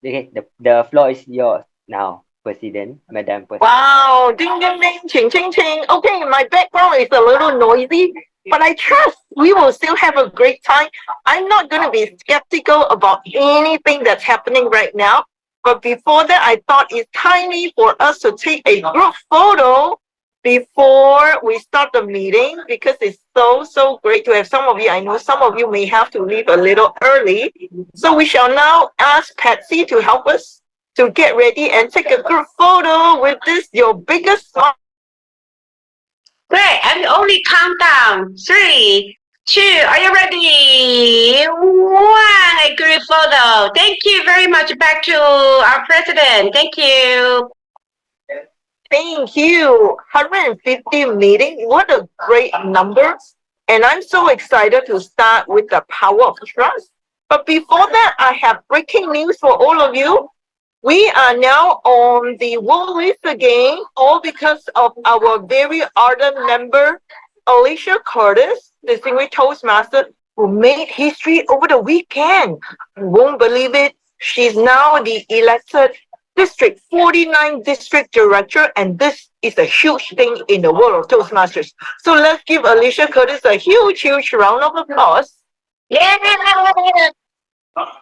Okay, the floor is yours now, President, Madam President. Wow, ding ding ding, ching ching ching. Okay, my background is a little noisy, but I trust we will still have a great time. I'm not going to be skeptical about anything that's happening right now. But before that, I thought it's timely for us to take a group photo before we start the meeting because it's so great to have some of you. I know some of you may have to leave a little early. So we shall now ask Patsy to help us to get ready and take a group photo with this your biggest smile. Great. And only count down. 3, 2. Are you ready? 1. A group photo. Thank you very much. Back to our president. Thank you. Thank you. 150 meeting. What a great number. And I'm so excited to start with the power of trust. But before that, I have breaking news for all of you. We are now on the world list again, all because of our very ardent member, Alicia Curtis, distinguished Toastmaster, who made history over the weekend. You won't believe it. She's now the elected District 49 District Director, and this is a huge thing in the world of Toastmasters. So let's give Alicia Curtis a huge round of applause. Yeah.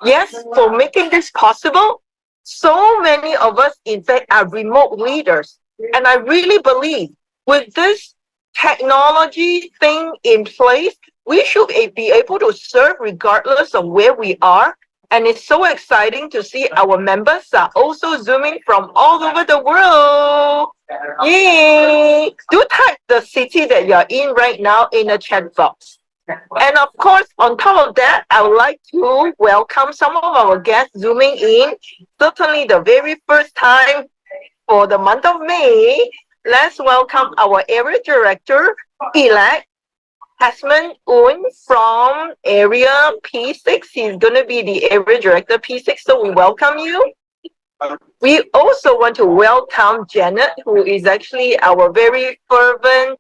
Yes, for making this possible. So many of us, in fact, are remote leaders. And I really believe with this technology thing in place, we should be able to serve regardless of where we are. And it's so exciting to see our members are also zooming from all over the world. Yay! Do type the city that you're in right now in the chat box. And of course, on top of that, I would like to welcome some of our guests zooming in. Certainly the very first time for the month of May. Let's welcome our area director elect, Hasman Un from area P6. He's going to be the area director P6, so we welcome you. We also want to welcome Janet, who is actually our very fervent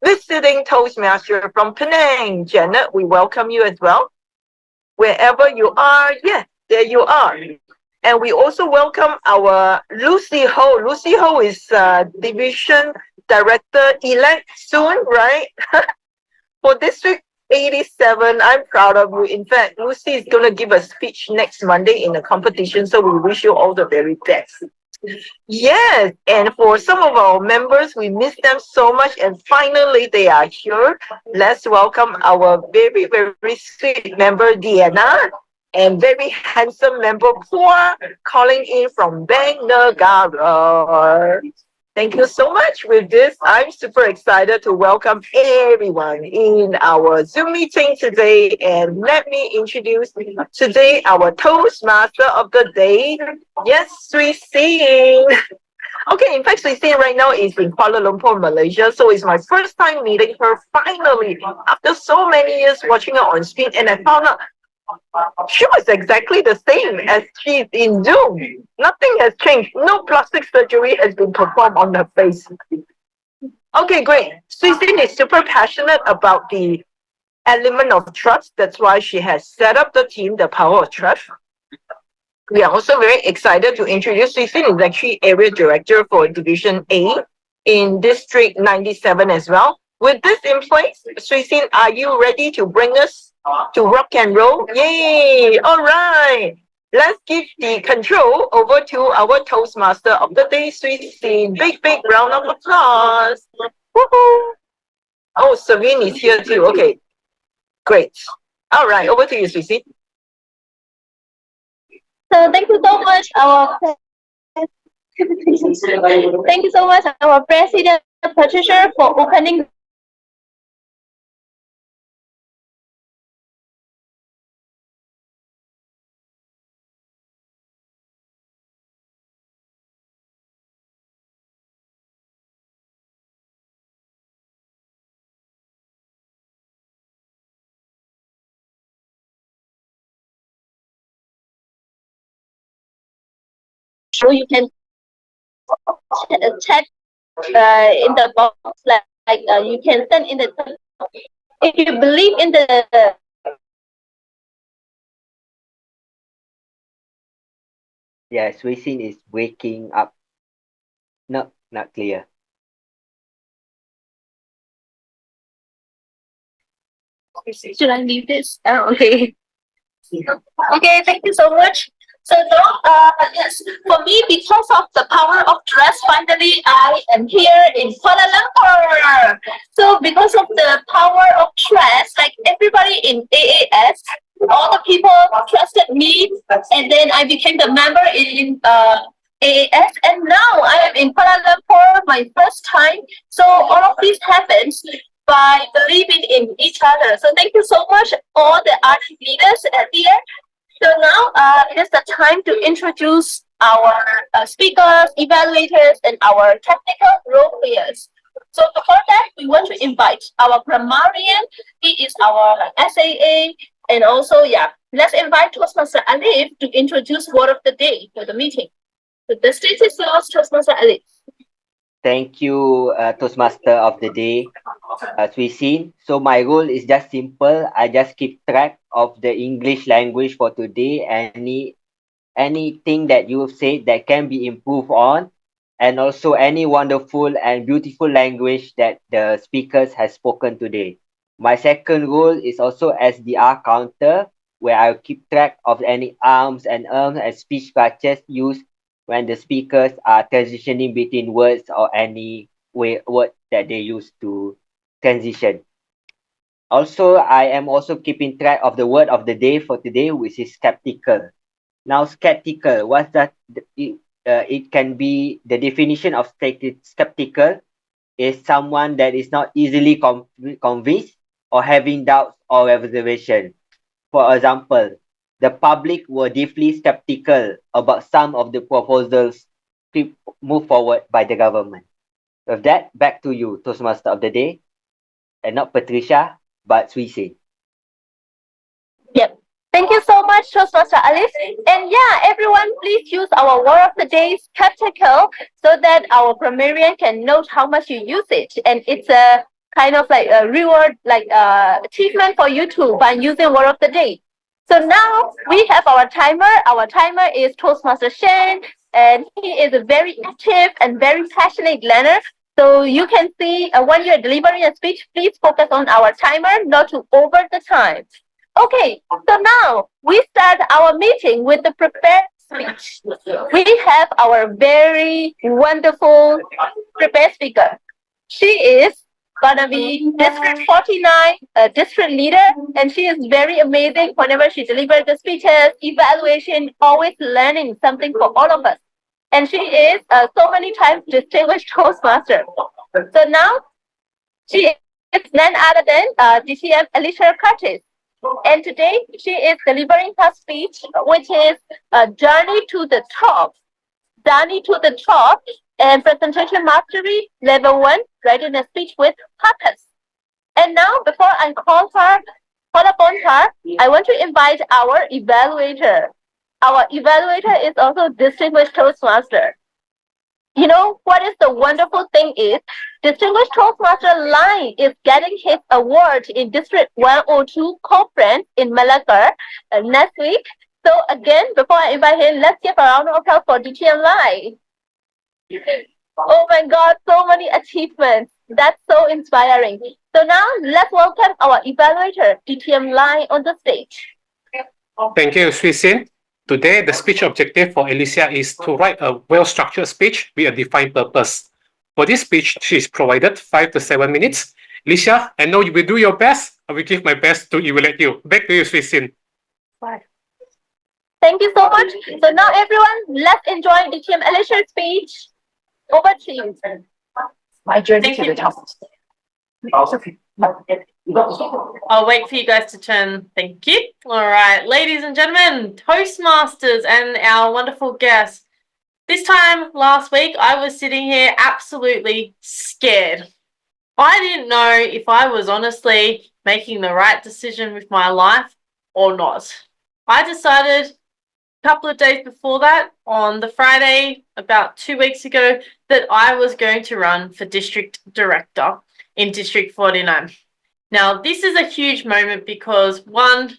visiting Toastmaster from Penang. Janet, we welcome you as well. Wherever you are, yes, there you are. And we also welcome our Lucy Ho. Lucy Ho is Division Director-elect soon, right? For District 87, I'm proud of you. In fact, Lucy is going to give a speech next Monday in the competition, so we wish you all the very best. Yes, and for some of our members, we miss them so much, and finally they are here. Let's welcome our very sweet member, Diana, and very handsome member, Pua, calling in from Bangalore. Thank you so much. With this, I'm super excited to welcome everyone in our Zoom meeting today. And let me introduce today our Toastmaster of the day. Yes, Sri Singh. Okay, in fact, Sri Singh right now is in Kuala Lumpur, Malaysia. So it's my first time meeting her finally after so many years watching her on screen. And I found out she was exactly the same as she's in Zoom. Nothing has changed. No plastic surgery has been performed on her face. Okay, great. Susan is super passionate about the element of trust. That's why she has set up the team, the power of trust. We are also very excited to introduce Susan is actually area director for Division A in District 97 as well. With this in place, Susan, are you ready to bring us to rock and roll? Yay! All right. Let's give the control over to our Toastmaster of the day, Susan. Big round of applause. Woohoo! Oh, Savine is here too. Okay, great. All right, over to you, Susan. So thank you so much, thank you so much, our President Patricia, for opening so you can chat in the box like you can send in the if you believe in the Yeah, Swaysin is waking up. No, not clear. Should I leave this? Oh, okay. Okay, thank you so much. So now, yes, for me, because of the power of dress, finally I am here in Kuala Lumpur. So because of the power of dress, like everybody in AAS, all the people trusted me, and then I became the member in AAS, and now I am in Kuala Lumpur, my first time. So all of this happens by believing in each other. So thank you so much, all the ardent leaders here. So now it is the time to introduce our speakers, evaluators, and our technical role players. So before that, we want to invite our grammarian. He is our SAA, and also, yeah, let's invite Toastmaster Alif to introduce word of the day for the meeting. So the stage is yours, Toastmaster Alif. Thank you, Toastmaster of the day, Swaysin. So my role is just simple. I just keep track of the English language for today. Anything that you have said that can be improved on, and also any wonderful and beautiful language that the speakers has spoken today. My second role is also as the R counter, where I keep track of any arms and speech structures used when the speakers are transitioning between words or any word that they use to transition. Also, I am also keeping track of the word of the day for today, which is skeptical. Now, skeptical, what's that? It can be the definition of skeptical is someone that is not easily convinced or having doubts or reservation. For example, the public were deeply skeptical about some of the proposals to move forward by the government. With that, back to you, Toastmaster of the day, and not Patricia, but Swisi. Yep. Thank you so much, Toastmaster Alice. And yeah, everyone, please use our word of the day, skeptical, so that our grammarian can note how much you use it. And it's a kind of like a reward, like achievement for you too by using word of the day. So now we have our timer. Our timer is Toastmaster Shen, and he is a very active and very passionate learner. So you can see when you're delivering a speech, please focus on our timer, not to over the time. Okay, so now we start our meeting with the prepared speech. We have our very wonderful prepared speaker. She is gonna be District 49, a district leader, and she is very amazing whenever she delivers the speeches, evaluation, always learning something for all of us. And she is so many times distinguished Toastmaster. So now she is none other than DCM Alicia Curtis. And today she is delivering her speech, which is a journey to the top. Journey to the top and presentation mastery level 1, writing a speech with purpose. And now, before I call upon her, I want to invite our evaluator. Our evaluator is also distinguished Toastmaster. You know what is the wonderful thing is Distinguished Toastmaster Line is getting his award in District 102 conference in Malacca next week. So again, before I invite him, let's give a round of applause for DTM Line. Oh my God, so many achievements. That's so inspiring. So now let's welcome our evaluator, DTM Line, on the stage. Thank you, Swisin. Today, the speech objective for Alicia is to write a well-structured speech with a defined purpose. For this speech, she is provided 5 to 7 minutes. Alicia, I know you will do your best. I will give my best to evaluate you. Back to you, Swisin. Thank you so much. So now everyone, let's enjoy DTM Alicia's speech. Over to you. My journey to the top. I'll wait for you guys to turn. Thank you. All right, ladies and gentlemen, Toastmasters and our wonderful guests. This time last week, I was sitting here absolutely scared. I didn't know if I was honestly making the right decision with my life or not. I decided a couple of days before that, on the Friday, about 2 weeks ago, that I was going to run for district director in District 49. Now, this is a huge moment because, one,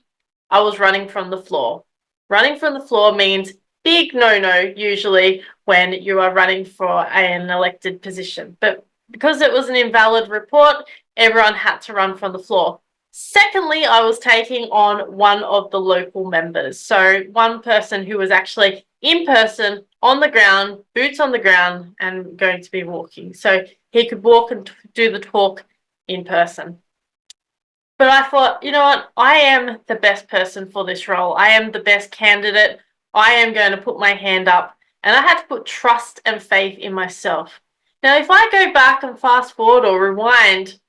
I was running from the floor. Running from the floor means big no-no usually when you are running for an elected position. But because it was an invalid report, everyone had to run from the floor. Secondly, I was taking on one of the local members. So one person who was actually in person, on the ground, boots on the ground, and going to be walking. So he could walk and do the talk in person. But I thought, you know what? I am the best person for this role. I am the best candidate. I am going to put my hand up. And I had to put trust and faith in myself. Now, if I go back and fast forward or rewind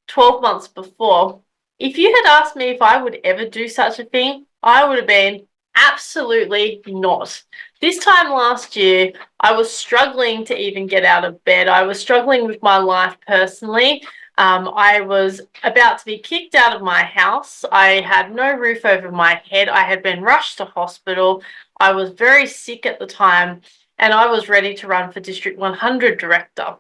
12 months before, if you had asked me if I would ever do such a thing, I would have been absolutely not. This time last year, I was struggling to even get out of bed. I was struggling with my life personally. I was about to be kicked out of my house. I had no roof over my head. I had been rushed to hospital. I was very sick at the time, and I was ready to run for District 100 Director.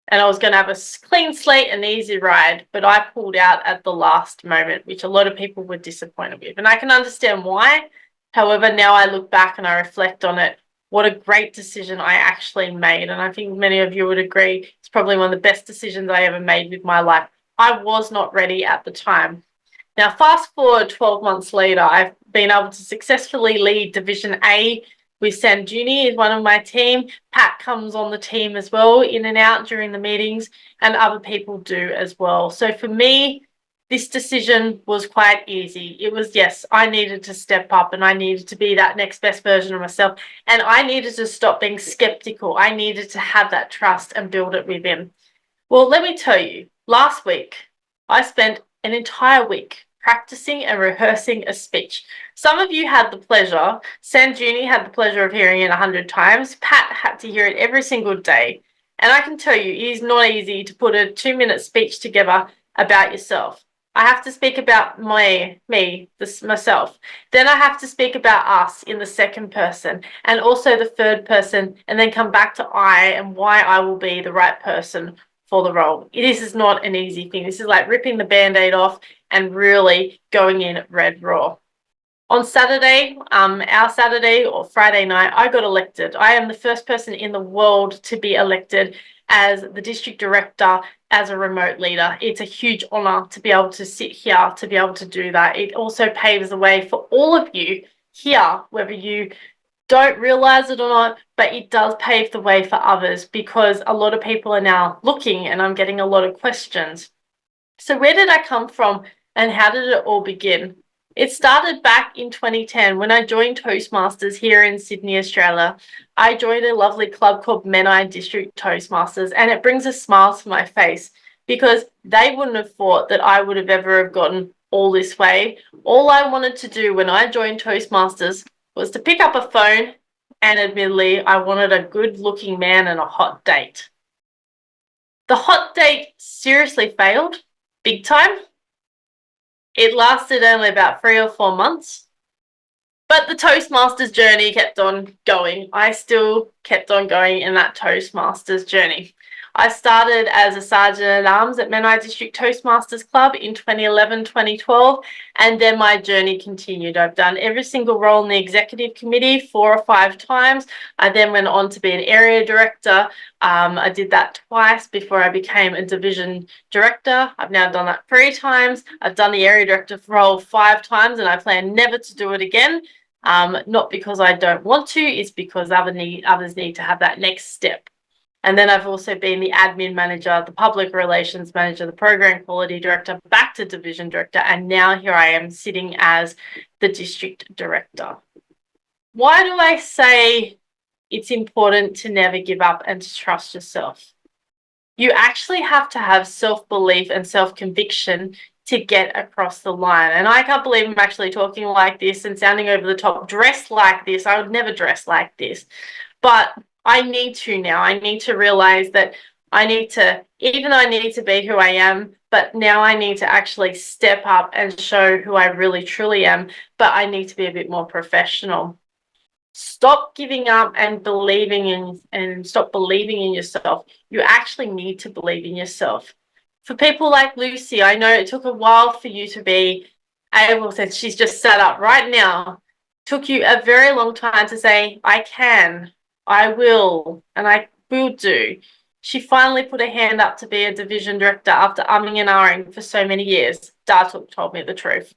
And I was going to have a clean slate and easy ride, but I pulled out at the last moment, which a lot of people were disappointed with. And I can understand why. However, now I look back and I reflect on it, what a great decision I actually made. And I think many of you would agree it's probably one of the best decisions I ever made with my life. I was not ready at the time. Now, fast forward 12 months later, I've been able to successfully lead Division A with Sanjuni is one of my team. Pat comes on the team as well, in and out during the meetings, and other people do as well. So for me, this decision was quite easy. It was, yes, I needed to step up and I needed to be that next best version of myself. And I needed to stop being skeptical. I needed to have that trust and build it within. Well, let me tell you, last week, I spent an entire week practicing and rehearsing a speech. Some of you had the pleasure, Sanjuni had the pleasure of hearing it 100 times. Pat had to hear it every single day. And I can tell you, it is not easy to put a 2-minute speech together about yourself. I have to speak about myself. Then I have to speak about us in the second person and also the third person, and then come back to I and why I will be the right person for the role. This is not an easy thing. This is like ripping the Band-Aid off and really going in red raw. On Saturday, our Saturday or Friday night, I got elected. I am the first person in the world to be elected as the district director as a remote leader. It's a huge honor to be able to sit here, to be able to do that. It also paves the way for all of you here, whether you don't realize it or not, but it does pave the way for others because a lot of people are now looking and I'm getting a lot of questions. So where did I come from and how did it all begin? It started back in 2010 when I joined Toastmasters here in Sydney, Australia. I joined a lovely club called Menai District Toastmasters, and it brings a smile to my face because they wouldn't have thought that I would have ever have gotten all this way. All I wanted to do when I joined Toastmasters was to pick up a phone, and admittedly, I wanted a good-looking man and a hot date. The hot date seriously failed, big time. It lasted only about 3 or 4 months, but the Toastmasters journey kept on going. I still kept on going in that Toastmasters journey. I started as a Sergeant-at-Arms at Menai District Toastmasters Club in 2011-2012, and then my journey continued. I've done every single role in the executive committee 4 or 5 times. I then went on to be an area director. I did that twice before I became a division director. I've now done that 3 times. I've done the area director role 5 times, and I plan never to do it again. Not because I don't want to, it's because others need to have that next step. And then I've also been the admin manager, the public relations manager, the program quality director, back to division director, and now here I am sitting as the district director. Why do I say it's important to never give up and to trust yourself? You actually have to have self-belief and self-conviction to get across the line. And I can't believe I'm actually talking like this and sounding over the top, dressed like this. I would never dress like this. But I need to now. I need to realize that I need to be who I am, but now I need to actually step up and show who I really truly am, but I need to be a bit more professional. Stop giving up and stop believing in yourself. You actually need to believe in yourself. For people like Lucy, I know it took a while for you to be able to, she's just sat up right now. took you a very long time to say, I can, I will, and I will do. She finally put her hand up to be a division director after umming and ahhing for so many years. Dartuk told me the truth.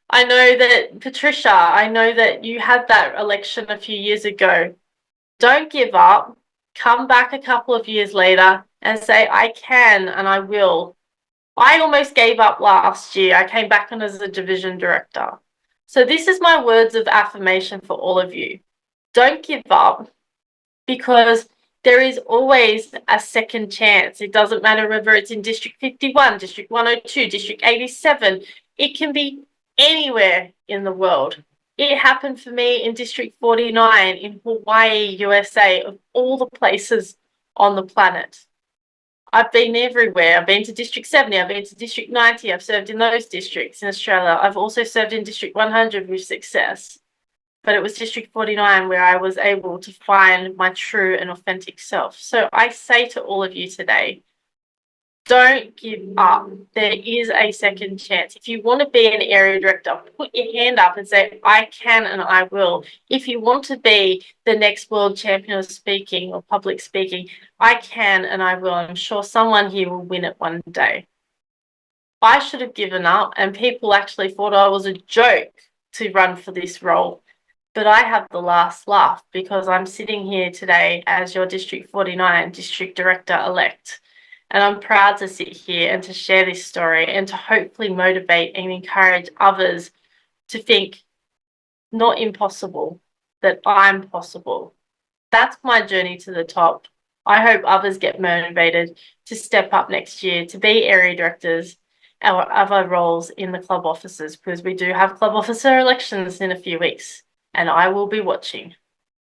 I know that, Patricia, I know that you had that election a few years ago. Don't give up. Come back a couple of years later and say, I can and I will. I almost gave up last year. I came back on as a division director. So this is my words of affirmation for all of you. Don't give up, because there is always a second chance. It doesn't matter whether it's in District 51, District 102, District 87. It can be anywhere in the world. It happened for me in District 49 in Hawaii, USA, of all the places on the planet. I've been everywhere. I've been to District 70, I've been to District 90, I've served in those districts in Australia. I've also served in District 100 with success. But it was District 49 where I was able to find my true and authentic self. So I say to all of you today, don't give up. There is a second chance. If you want to be an area director, put your hand up and say, I can and I will. If you want to be the next world champion of speaking or public speaking, I can and I will. I'm sure someone here will win it one day. I should have given up, and people actually thought I was a joke to run for this role. But I have the last laugh because I'm sitting here today as your District 49 District Director-elect. And I'm proud to sit here and to share this story and to hopefully motivate and encourage others to think, not impossible, that I'm possible. That's my journey to the top. I hope others get motivated to step up next year to be area directors or other roles in the club offices, because we do have club officer elections in a few weeks. And I will be watching.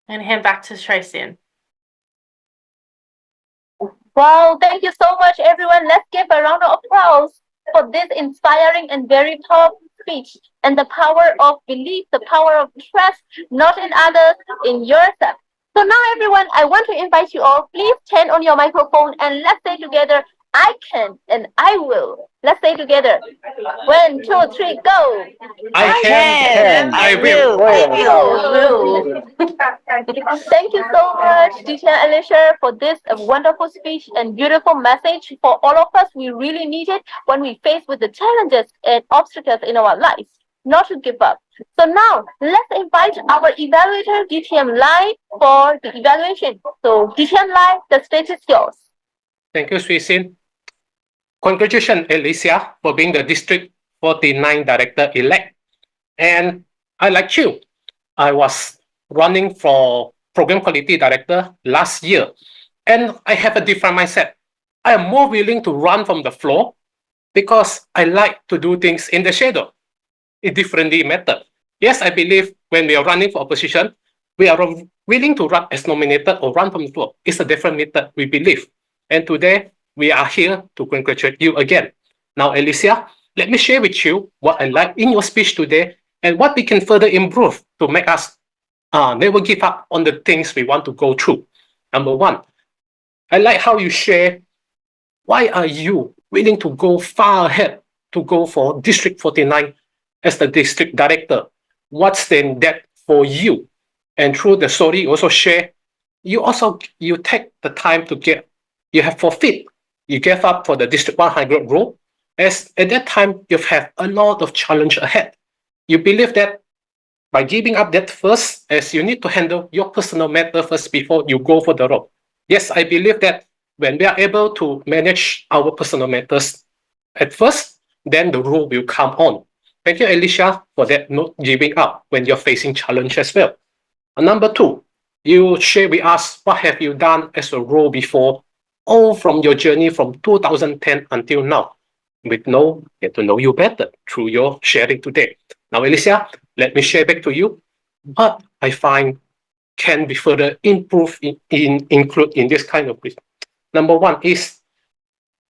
And hand back to Tracy. Wow, thank you so much, everyone. Let's give a round of applause for this inspiring and very powerful speech, and the power of belief, the power of trust, not in others, in yourself. So now, everyone, I want to invite you all, please turn on your microphone and let's say together, I can and I will. Let's say together. 1, 2, 3, go. I can, I will. Thank you so much, teacher Alicia, for this wonderful speech and beautiful message for all of us. We really need it when we face with the challenges and obstacles in our lives, not to give up. So now, let's invite our evaluator, DTM Lai, for the evaluation. So, DTM Lai, the stage is yours. Thank you, Swisin. Congratulations, Alicia, for being the District 49 Director-elect. And I like you. I was running for Program Quality Director last year, and I have a different mindset. I am more willing to run from the floor because I like to do things in the shadow, a differently method. Yes, I believe when we are running for opposition, we are willing to run as nominated or run from the floor. It's a different method, we believe. And today, we are here to congratulate you again. Now, Alicia, let me share with you what I like in your speech today and what we can further improve to make us never give up on the things we want to go through. Number one, I like how you share why are you willing to go far ahead to go for District 49 as the district director? What's in that for you? And through the story, you also share, you take the time to you have forfeit, you gave up for the District 100 role, as at that time you've had a lot of challenge ahead. You believe that by giving up that first, as you need to handle your personal matter first before you go for the role. Yes, I believe that when we are able to manage our personal matters at first, then the role will come on. Thank you, Alicia, for that not giving up when you're facing challenge as well. And number two, you share with us what have you done as a role before, all from your journey from 2010 until now. Get to know you better through your sharing today. Now, Alicia, let me share back to you what I find can be further improved include in this kind of business. Number one is,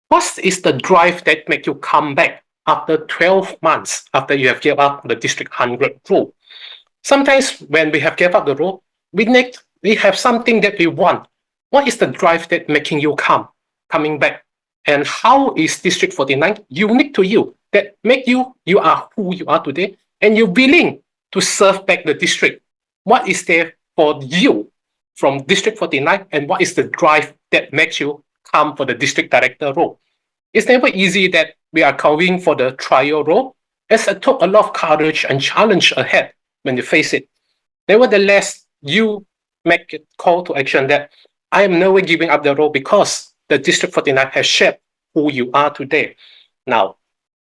what is the drive that make you come back after 12 months after you have given up the District 100 role? Sometimes when we have given up the role, we have something that we want. What is the drive that making you coming back? And how is District 49 unique to you that make you are who you are today, and you're willing to serve back the district? What is there for you from District 49, and what is the drive that makes you come for the district director role? It's never easy that we are calling for the trial role, as it took a lot of courage and challenge ahead when you face it. Nevertheless, you make a call to action that I am never giving up the role because the District 49 has shaped who you are today. Now,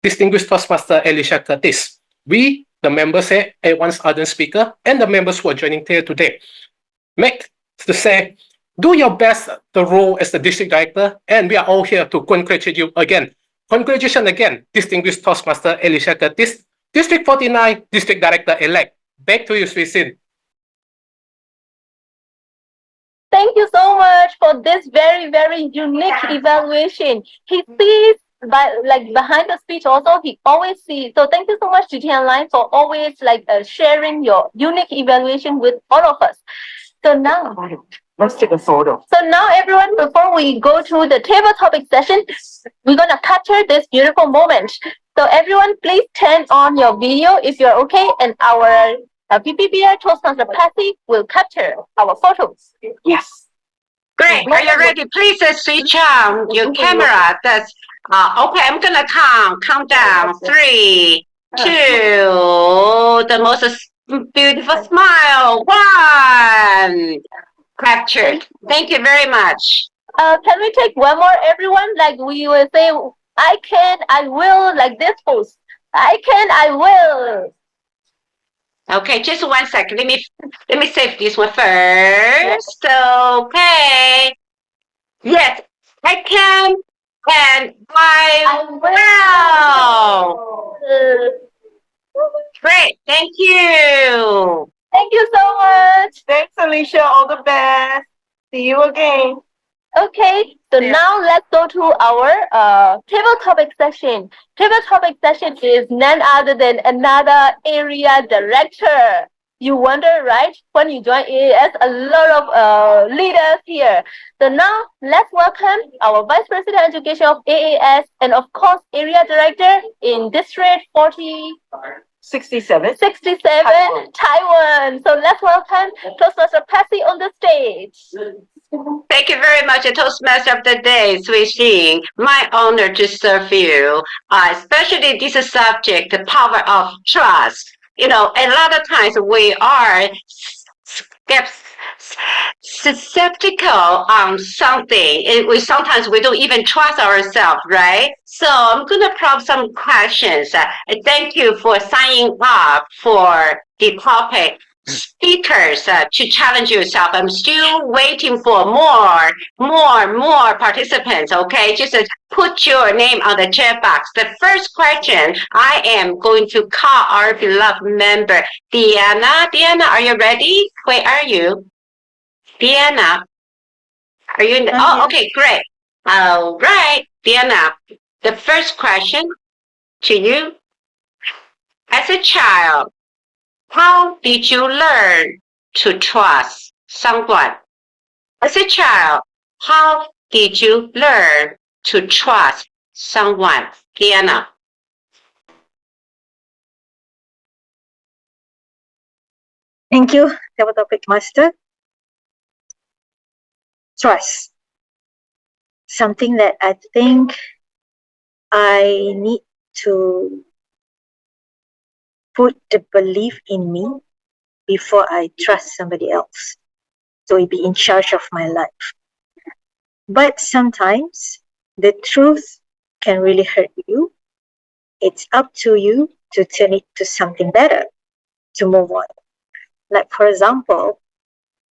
distinguished Toastmaster Alicia Curtis, we, the members here, A1's ardent speaker, and the members who are joining here today, make to say, do your best the role as the district director, and we are all here to congratulate you again. Congratulations again, distinguished Toastmaster Alicia Curtis, District 49 District Director-elect. Back to you, Swisin. Thank you so much for this very, very unique evaluation. He sees behind the speech also, he always sees. So thank you so much, GT Online, for always sharing your unique evaluation with all of us. So now, Let's take a photo. so now everyone, before we go to the table topic session, we're gonna capture this beautiful moment. So everyone, please turn on your video if you're okay, and our PPBR Toastmaster Patty will capture our photos. Yes. Great. Are you ready? Please switch on your camera. That's okay. I'm gonna count down. 3, 2. The most beautiful smile. 1. Captured. Thank you very much. Can we take one more, everyone? Like we will say, I can, I will, like this pose. I can, I will. Okay, just 1 second. Let me save this one first. Okay. Yes, I can and I will. Great. Thank you. Thank you so much. Thanks, Alicia. All the best. See you again. Okay, so now let's go to our table topic session. Table topic session is none other than another area director. You wonder, right? When you join AAS, a lot of leaders here. So now let's welcome our Vice President Education of AAS and of course area director in District 67. 67, Taiwan. So let's welcome Toastmaster Patsy on the stage. Thank you very much, Toastmaster of the Day, Sui Xing. My honor to serve you, especially this subject, the power of trust. You know, a lot of times we are skeptical on something. Sometimes we don't even trust ourselves, right? So I'm going to prompt some questions. Thank you for signing up for the topic. Speakers to challenge yourself. I'm still waiting for more participants. Okay, just put your name on the chat box. The first question, I am going to call our beloved member, Diana. Diana, are you ready? Where are you? Diana, are you in the, oh, okay, great. All right, Diana, the first question to you. As a child, how did you learn to trust someone? As a child, how did you learn to trust someone? Diana. Thank you, Table Topic Master. Trust. Something that I think I need to put the belief in me before I trust somebody else. So be in charge of my life. But sometimes the truth can really hurt you. It's up to you to turn it to something better, to move on. Like, for example,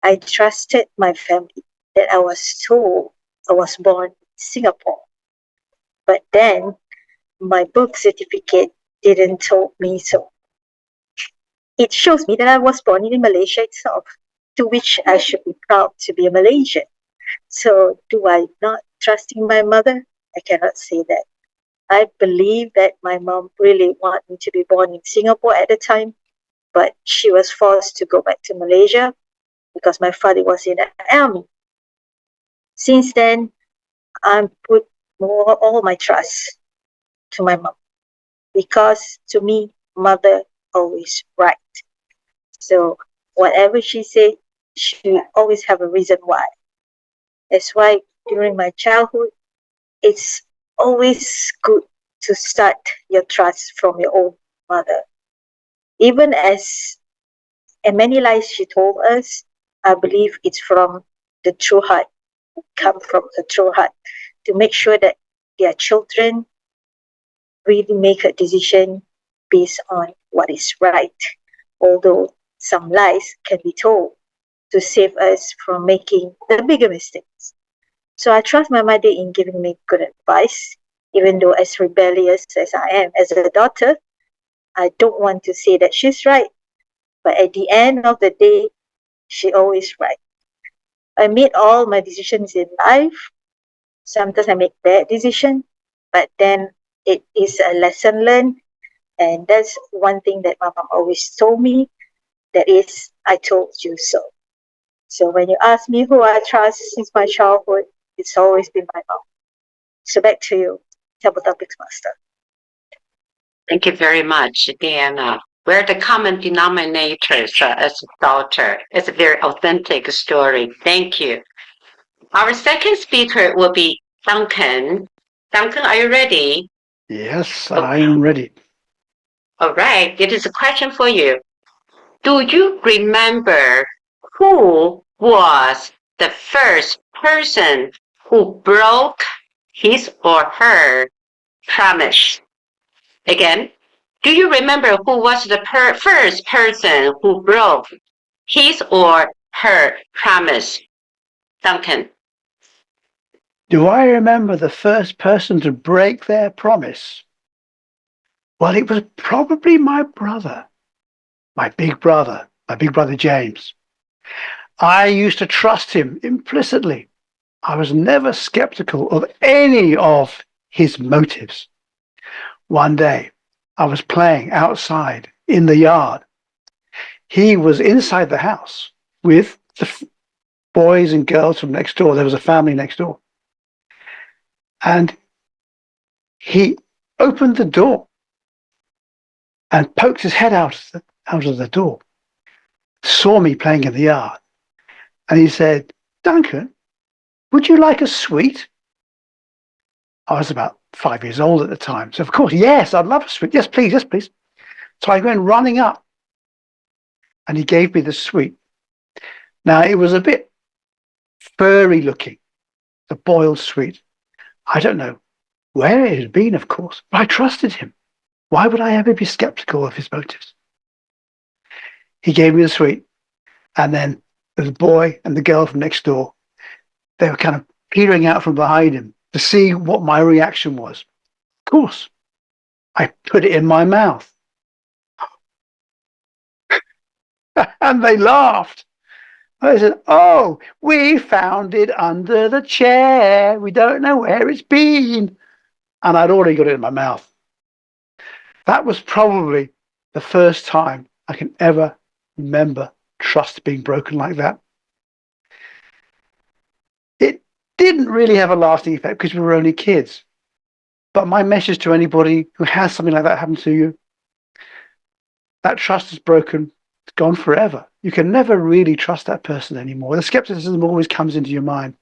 I trusted my family that I was told I was born in Singapore. But then my birth certificate didn't tell me so. It shows me that I was born in Malaysia itself, to which I should be proud to be a Malaysian. So do I not trust in my mother? I cannot say that. I believe that my mom really wanted me to be born in Singapore at the time, but she was forced to go back to Malaysia because my father was in the army. Since then, I put all my trust to my mom because to me, mother always right. So whatever she said, she always have a reason why. That's why during my childhood, it's always good to start your trust from your own mother. Even as and many lies she told us, I believe it's from the true heart, come from the true heart, to make sure that their children really make a decision based on what is right. Although some lies can be told to save us from making the bigger mistakes. So I trust my mother in giving me good advice, even though as rebellious as I am as a daughter, I don't want to say that she's right. But at the end of the day, she always right. I made all my decisions in life. Sometimes I make bad decisions, but then it is a lesson learned. And that's one thing that my mom always told me. That is, I told you so. So when you ask me who I trust since my childhood, it's always been my mom. So back to you, Table Topics Master. Thank you very much, Diana. We're the common denominators as a daughter. It's a very authentic story. Thank you. Our second speaker will be Duncan. Duncan, are you ready? Yes, I am ready. All right. It is a question for you. Do you remember who was the first person who broke his or her promise? Again, do you remember who was the first person who broke his or her promise? Duncan. Do I remember the first person to break their promise? Well, it was probably my brother, my big brother James. I used to trust him implicitly. I was never skeptical of any of his motives. One day, I was playing outside in the yard. He was inside the house with the boys and girls from next door. There was a family next door. And he opened the door and poked his head out of the door, saw me playing in the yard, and he said, "Duncan, would you like a sweet?" I was about 5 years old at the time. So, of course, yes, I'd love a sweet. Yes, please, yes, please. So I went running up and he gave me the sweet. Now, it was a bit furry looking, the boiled sweet. I don't know where it had been, of course, but I trusted him. Why would I ever be skeptical of his motives? He gave me the sweet, and then the boy and the girl from next door, they were kind of peering out from behind him to see what my reaction was. Of course, I put it in my mouth. And they laughed. I said, "Oh, we found it under the chair. We don't know where it's been." And I'd already got it in my mouth. That was probably the first time I can ever remember trust being broken like that. It didn't really have a lasting effect because we were only kids. But my message to anybody who has something like that happen to you, that trust is broken. It's gone forever. You can never really trust that person anymore. The skepticism always comes into your mind.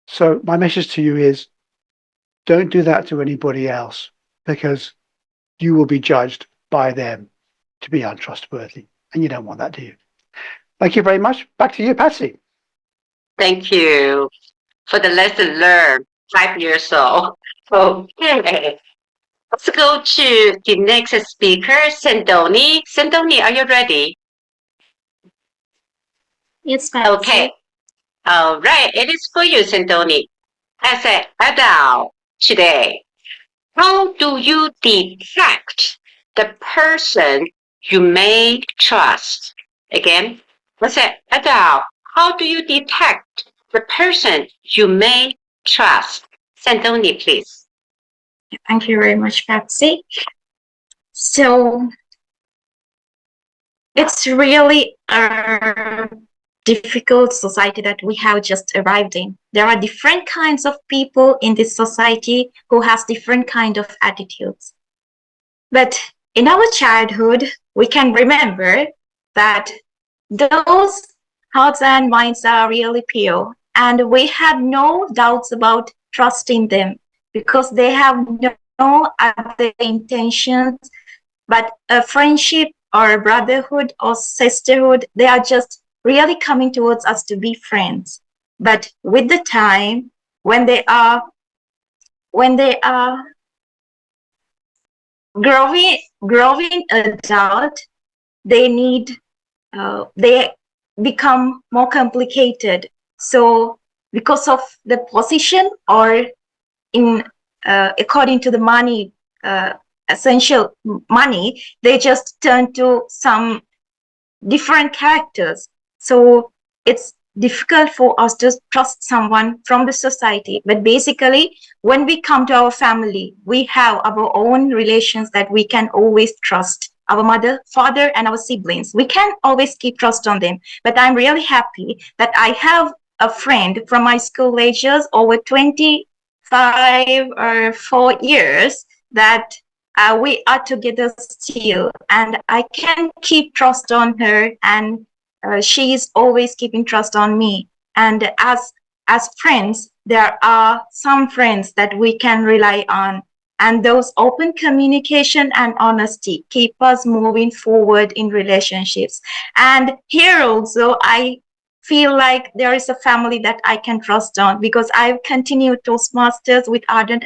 So my message to you is, don't do that to anybody else, because you will be judged by them to be untrustworthy. And you don't want that, do you? Thank you very much. Back to you, Patsy. Thank you for the lesson learned. 5 years old. Okay. Let's go to the next speaker, Sandoni. Sandoni, are you ready? Yes, Patsy. Okay. All right. It is for you, Sandoni. As an adult today, how do you detect the person you may trust? Again, as an adult, how do you detect the person you may trust? Sandoni, please. Thank you very much, Patsy. So it's really a difficult society that we have just arrived in. There are different kinds of people in this society who has different kind of attitudes. But in our childhood, we can remember that those hearts and minds are really pure, and we have no doubts about trusting them because they have no other intentions but a friendship or a brotherhood or sisterhood. They are just really coming towards us to be friends. But with the time, when they are growing adult, they need they become more complicated. So because of the position or in according to the money, essential money, they just turn to some different characters. So it's difficult for us to trust someone from the society. But basically, when we come to our family, we have our own relations that we can always trust. Our mother, father, and our siblings. We can always keep trust on them. But I'm really happy that I have a friend from my school ages over 25 or 4 years that we are together still, and I can keep trust on her, and she is always keeping trust on me. And as friends, there are some friends that we can rely on, and those open communication and honesty keep us moving forward in relationships. And here also, I feel like there is a family that I can trust on because I've continued Toastmasters with Ardent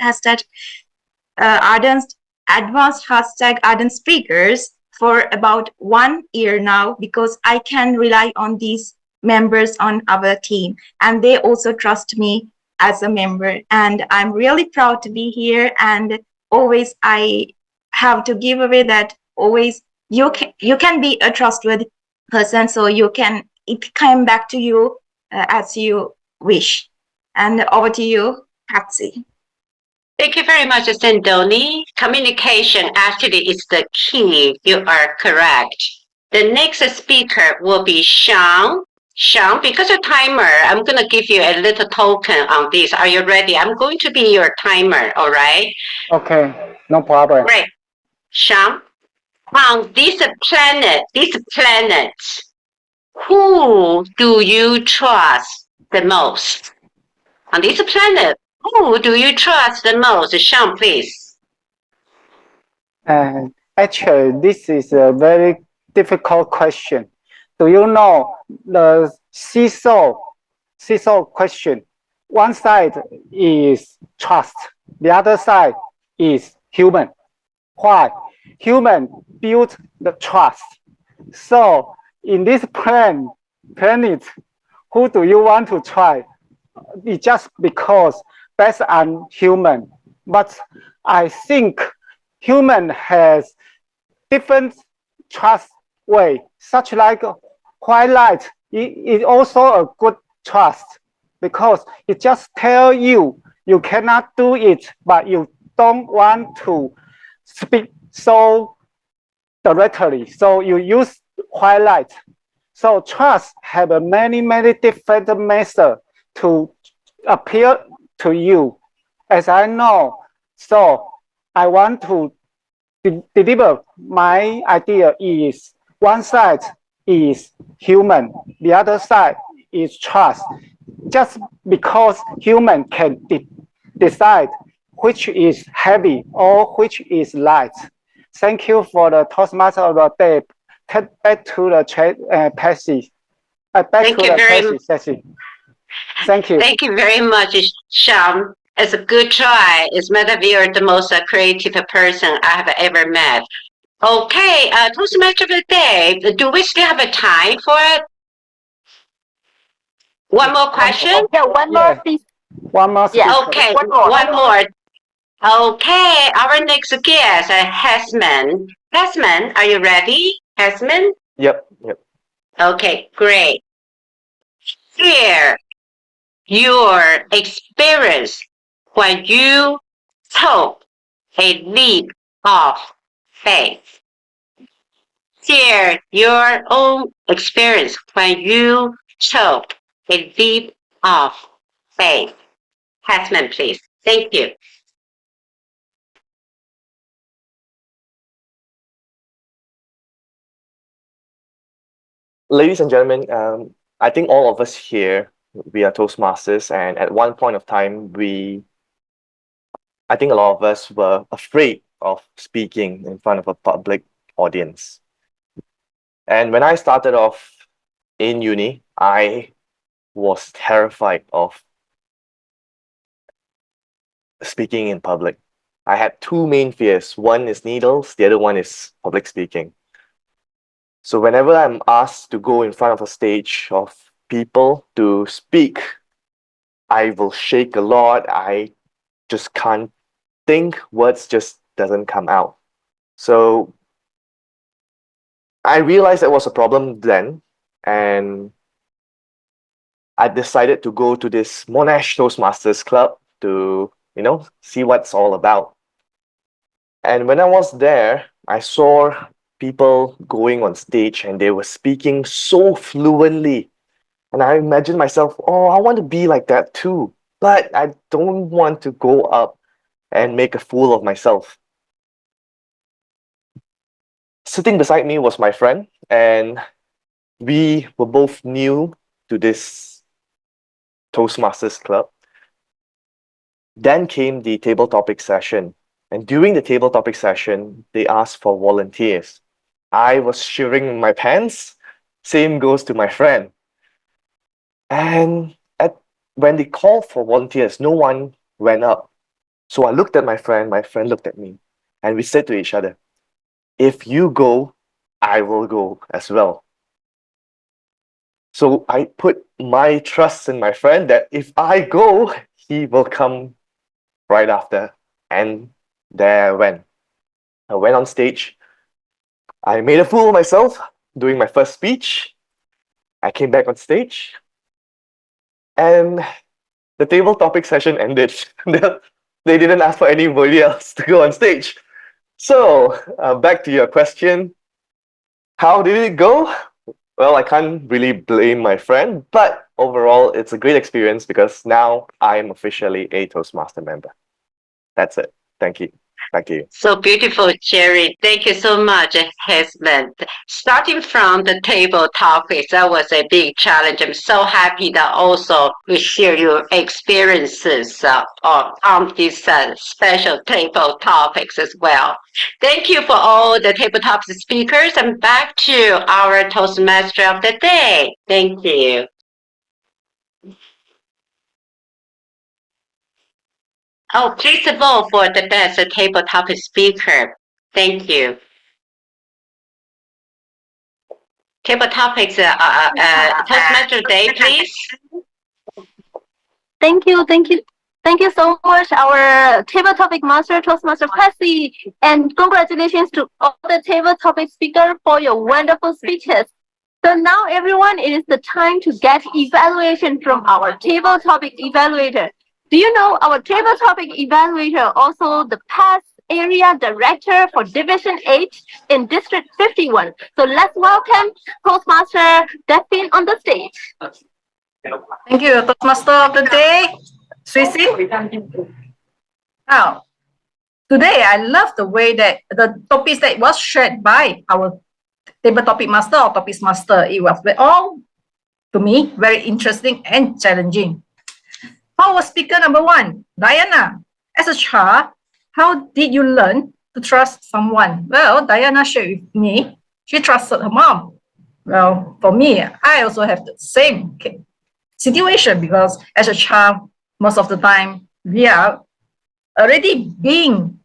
advanced hashtag ArdentSpeakers for about 1 year now because I can rely on these members on our team, and they also trust me as a member. And I'm really proud to be here. And always I have to give away that always you can be a trustworthy person, so it come back to you as you wish. And over to you, Patsy. Thank you very much, Sandoni. Communication actually is the key. You are correct. The next speaker will be Sean. Sean, because of timer, I'm going to give you a little token on this. Are you ready? I'm going to be your timer, all right? Okay, no problem. Great. Sean, on this planet, who do you trust the most? On this planet, who do you trust the most? Sean, please. Actually, this is a very difficult question. Do you know the seesaw question? One side is trust, the other side is human. Why? Human build the trust. So in this planet, who do you want to try? It's just because based on human. But I think human has different trust way, such like white light is also a good trust because it just tell you you cannot do it, but you don't want to speak so directly, so you use white light. So trust have a many different methods to appear to you, as I know. So I want to deliver my idea is one side is human, the other side is trust. Just because human can decide which is heavy or which is light. Thank you for the Toastmaster of the day. Back to the passage. Back to the passage session. Thank you. Thank you very much, Sean. It's a good try. It's matter of you're the most creative person I have ever met. Okay, Toastmaster of the day. Do we still have a time for it? One more question? Yeah, one more, please. One more. Yeah. Okay, One more. one more. Okay, our next guest, Hasman. Hasman, are you ready? Hasman? Yep. Okay, great. Share your experience when you took a leap of faith. Share your own experience when you took a leap of faith. Hasman, please. Thank you. Ladies and gentlemen, I think all of us here, we are Toastmasters, and at one point of time, I think a lot of us were afraid of speaking in front of a public audience. And when I started off in uni, I was terrified of speaking in public. I had two main fears. One is needles, the other one is public speaking. So whenever I'm asked to go in front of a stage of people to speak, I will shake a lot. I just can't think, words just doesn't come out. So I realized that was a problem then, and I decided to go to this Monash Toastmasters Club to, see what it's all about. And when I was there, I saw people going on stage and they were speaking so fluently. And I imagined myself, oh, I want to be like that too. But I don't want to go up and make a fool of myself. Sitting beside me was my friend, and we were both new to this Toastmasters Club. Then came the table topic session. And during the table topic session, they asked for volunteers. I was shivering in my pants. Same goes to my friend. And when they called for volunteers, no one went up. So I looked at my friend looked at me, and we said to each other, if you go, I will go as well. So I put my trust in my friend that if I go, he will come right after. And there I went. I went on stage. I made a fool of myself doing my first speech. I came back on stage. And the table topic session ended. They didn't ask for anybody else to go on stage. So back to your question. How did it go? Well, I can't really blame my friend, but overall, it's a great experience because now I'm officially a Toastmaster member. That's it. Thank you. Back to you. So beautiful, Jerry. Thank you so much, Hesman. Starting from the table topics, that was a big challenge. I'm so happy that also you share your experiences on these special table topics as well. Thank you for all the tabletop speakers. And back to our Toastmaster of the day. Thank you. Oh, please vote for the best tabletop speaker. Thank you. Table topics, Toastmaster Day, please. Thank you, thank you. Thank you so much, our table topic master, Toastmaster Percy, and congratulations to all the table topic speakers for your wonderful speeches. So now, everyone, it is the time to get evaluation from our table topic evaluator. Do you know our table topic evaluator also the past area director for Division 8 in District 51? So let's welcome Toastmaster Delphine on the stage. Thank you, Toastmaster of the day, Swissy. Now, today I love the way that the topics that was shared by our table topic master or topics master. It was all, to me, very interesting and challenging. Power speaker number 1, Diana. As a child, how did you learn to trust someone? Well, Diana shared with me, she trusted her mom. Well, for me, I also have the same situation because as a child, most of the time, we are already being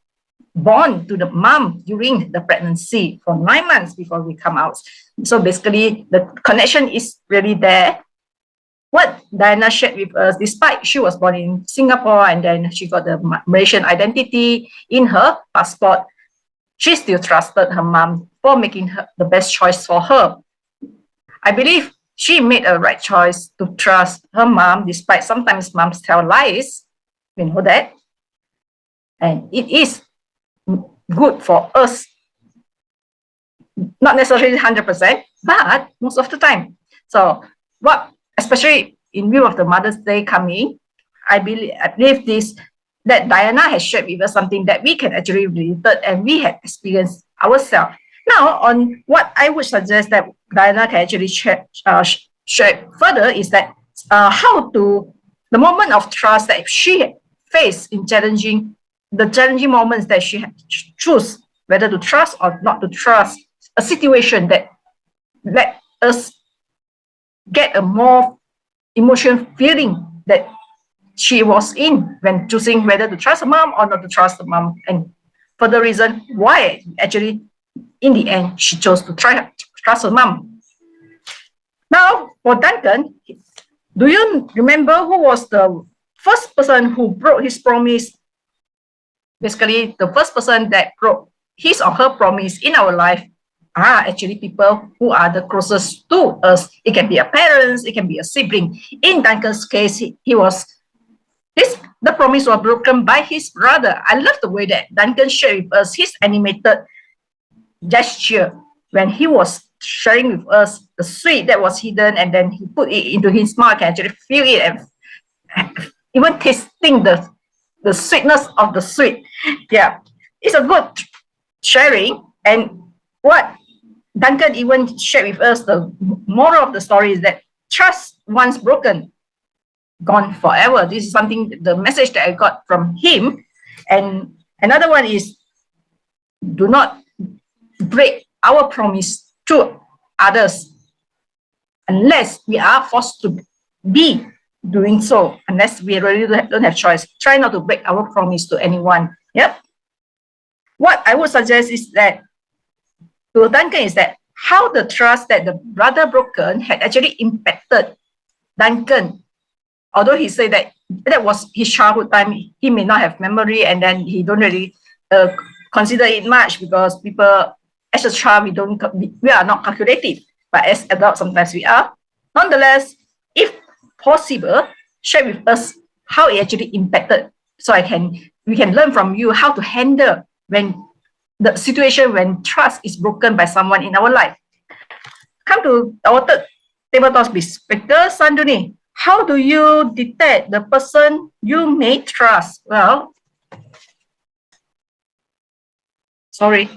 born to the mom during the pregnancy for 9 months before we come out. So basically, the connection is really there. What Diana shared with us, despite she was born in Singapore and then she got the Malaysian identity in her passport, she still trusted her mom for making the best choice for her. I believe she made a right choice to trust her mom, despite sometimes moms tell lies. We know that. And it is good for us. Not necessarily 100%, but most of the time. So especially in view of the Mother's Day coming, I believe this, that Diana has shared with us something that we can actually relate and we have experienced ourselves. Now, on what I would suggest that Diana can actually share further is that how to the moment of trust that she faced in the challenging moments that she had to choose whether to trust or not to trust, a situation that let us get a more emotional feeling that she was in when choosing whether to trust a mom or not to trust the mom, and for the reason why actually in the end she chose to trust her mom. Now for Duncan, do you remember who was the first person who broke his promise? Basically, the first person that broke his or her promise in our life are actually people who are the closest to us. It can be a parents, it can be a sibling. In Duncan's case, the promise was broken by his brother. I love the way that Duncan shared with us his animated gesture when he was sharing with us the sweet that was hidden, and then he put it into his mouth and actually feel it and even tasting the sweetness of the sweet. Yeah, it's a good sharing. And what Duncan even shared with us, the moral of the story is that trust once broken, gone forever. This is something, the message that I got from him. And another one is, do not break our promise to others unless we are forced to be doing so, unless we really don't have choice. Try not to break our promise to anyone. Yep. What I would suggest is that to Duncan is that how the trust that the brother broken had actually impacted Duncan. Although he said that that was his childhood time, he may not have memory, and then he don't really consider it much because people, as a child, we are not calculative, but as adults sometimes we are. Nonetheless, if possible, share with us how it actually impacted, so we can learn from you how to handle when the situation when trust is broken by someone in our life. Come to our third tabletop speaker, Sanduni. How do you detect the person you may trust? Well, sorry.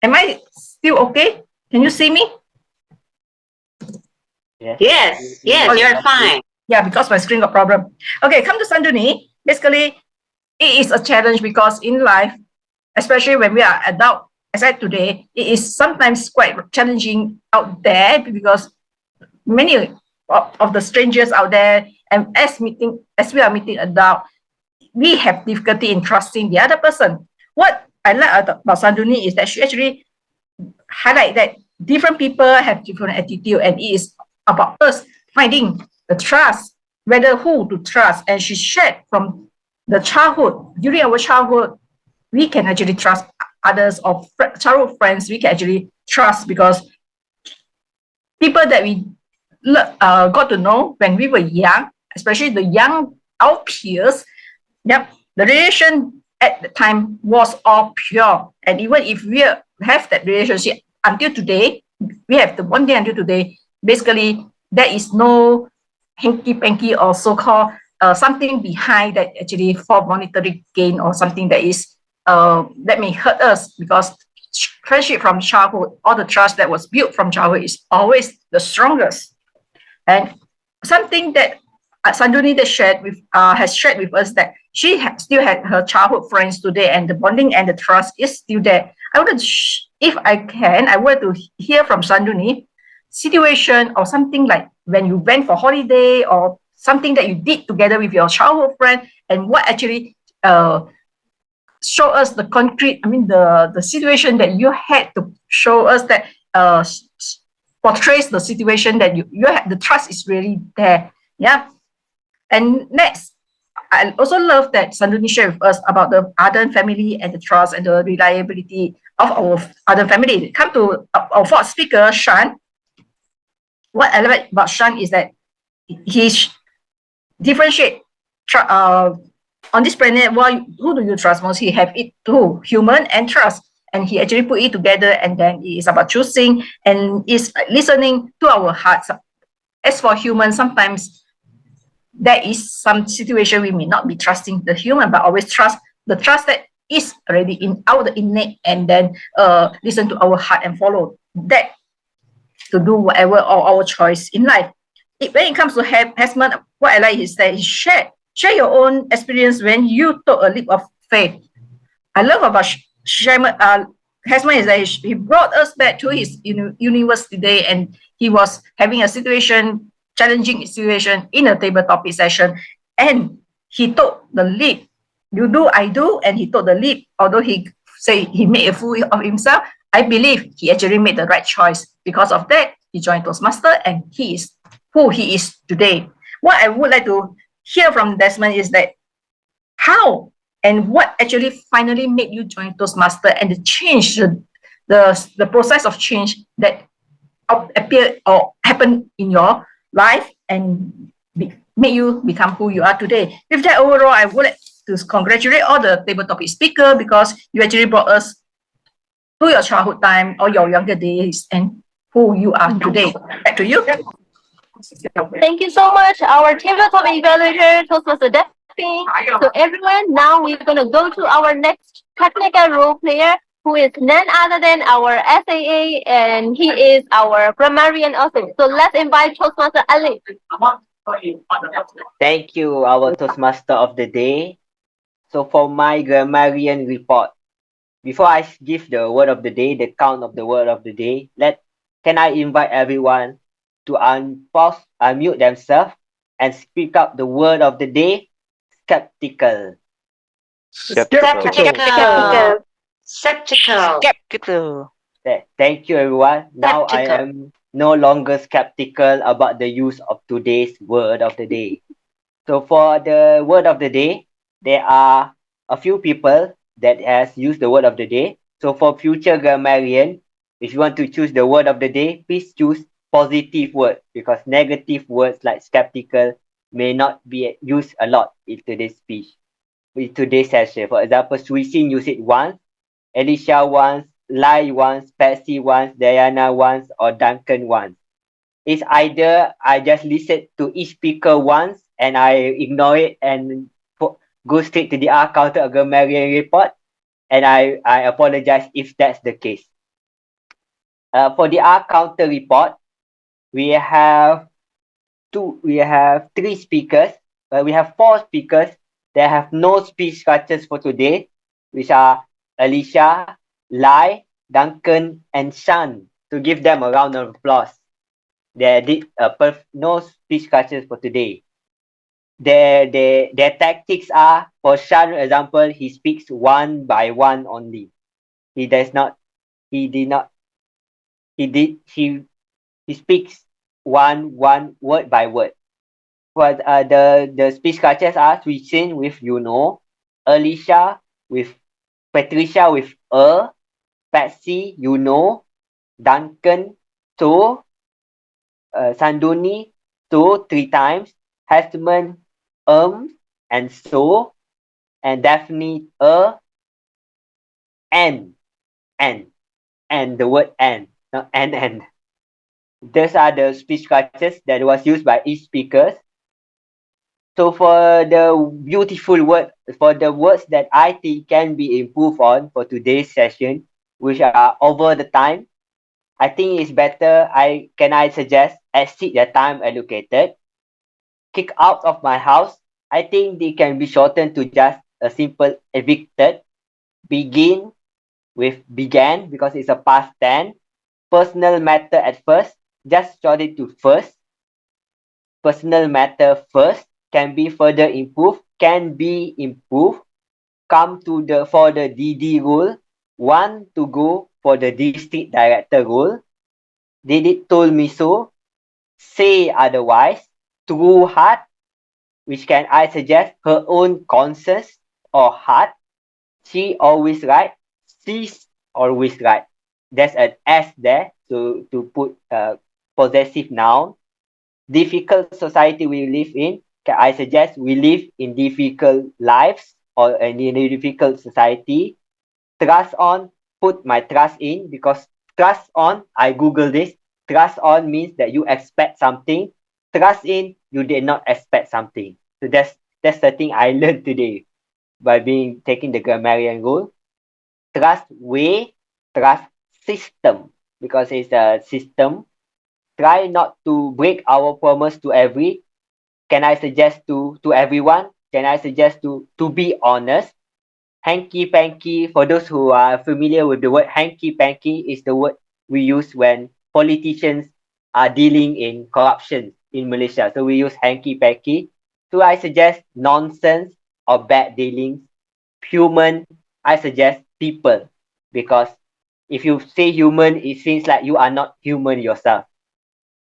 Am I still okay? Can you see me? Yes, you're fine. Yeah, because my screen got problem. Okay, come to Sanduni. Basically, it is a challenge because in life, especially when we are adult, as I today, it is sometimes quite challenging out there because many of the strangers out there, and as we are meeting adult, we have difficulty in trusting the other person. What I like about Sanduni is that she actually highlight that different people have different attitude, and it is about us finding the trust, whether who to trust. And she shared from the childhood, during our childhood, we can actually trust others, or childhood friends we can actually trust, because people that we got to know when we were young, especially our peers, yep, the relation at the time was all pure. And even if we have that relationship until today, we have the one day until today, basically there is no hanky-panky or so-called something behind that actually for monetary gain or something that is that may hurt us, because friendship from childhood, all the trust that was built from childhood is always the strongest. And something that Sanduni has shared with us that she still had her childhood friends today, and the bonding and the trust is still there. I would, if I can, I would to hear from Sanduni situation or something like when you went for holiday or something that you did together with your childhood friend, and what actually show us the concrete, the situation that you had to show us that portrays the situation that you have, the trust is really there. Yeah. And next, I also love that Sanduni shared with us about the Ardent family and the trust and the reliability of our Ardent family. Come to our fourth speaker, Shan. What I like about Shan is that he differentiate on this planet. Who do you trust most? He have it too, human and trust. And he actually put it together, and then it is about choosing and is listening to our hearts. As for humans, sometimes there is some situation we may not be trusting the human, but always trust that is already in our innate, and then listen to our heart and follow that to do whatever our choice in life. When it comes to Hesman, what I like is that he share your own experience when you took a leap of faith. I love about Hesman is that he brought us back to his university day, and he was having a challenging situation in a table topic session, and he took the leap. You do, I do, and he took the leap. Although he say he made a fool of himself, I believe he actually made the right choice. Because of that, he joined Toastmaster, and he is who he is today. What I would like to hear from Desmond is that how and what actually finally made you join Toastmaster, and the change, the process of change that appeared or happened in your life and made you become who you are today. With that, overall, I would like to congratulate all the table topic speaker, because you actually brought us to your childhood time or your younger days and who you are today. Back to you. Thank you so much, our tabletop evaluator, Toastmaster Daphne. So everyone, now we're going to go to our next technical role player, who is none other than our SAA, and he is our grammarian also. So let's invite Toastmaster Ali. Thank you, our Toastmaster of the day. So for my grammarian report, before I give the word of the day, the count of the word of the day, can I invite everyone to unmute themselves and speak up the word of the day, skeptical. Skeptical. Skeptical. Thank you, everyone. Now I am no longer skeptical about the use of today's word of the day. So for the word of the day, there are a few people that has used the word of the day. So for future grammarian, if you want to choose the word of the day, please choose positive word, because negative words like skeptical may not be used a lot in today's speech, in today's session. For example, Suisin used it once, Alicia once, Lai once, Patsy once, Diana once, or Duncan once. It's either I just listen to each speaker once and I ignore it and go straight to the R counter of grammarian report, and I apologize if that's the case. For the R counter report, we have three speakers. We have four speakers that have no speech structures for today, which are Alicia, Lai, Duncan, and Shan. To give them a round of applause. They did no speech structures for today. Their tactics are, for Shan example, he speaks one by one only. He speaks one word by word. But the speech structures are Suisin with you know, Alicia with Patricia with Patsy you know, Duncan so, Sanduni so 3 times, Hesman and so, and Daphne and the word and, not and. These are the speech structures that was used by each speakers. So for the beautiful word, for the words that I think can be improved on for today's session, which are over the time, I think it's better, I suggest exceed the time allocated, kick out of my house. I think they can be shortened to just a simple evicted, begin with began because it's a past tense, personal matter at first, just short it to first, personal matter first, can be further improved, can be improved, come to the for the DD rule, want to go for the district director rule, did it told me so, say otherwise, true heart, which can I suggest her own conscience or heart, she always right, she's always right. There's an S there to put possessive noun. Difficult society we live in, I suggest we live in difficult lives or in a difficult society. Trust on, put my trust in, because trust on, I Google this. Trust on means that you expect something. Trust in, you did not expect something. So that's the thing I learned today. by being taking the grammarian rule. Trust way, trust system, because it's a system. Try not to break our promise to every. Can I suggest to everyone? Can I suggest to be honest? Hanky panky, for those who are familiar with the word hanky panky, is the word we use when politicians are dealing in corruption in Malaysia. So we use hanky panky. So I suggest nonsense or bad dealings. Human, I suggest people, because if you say human, it seems like you are not human yourself.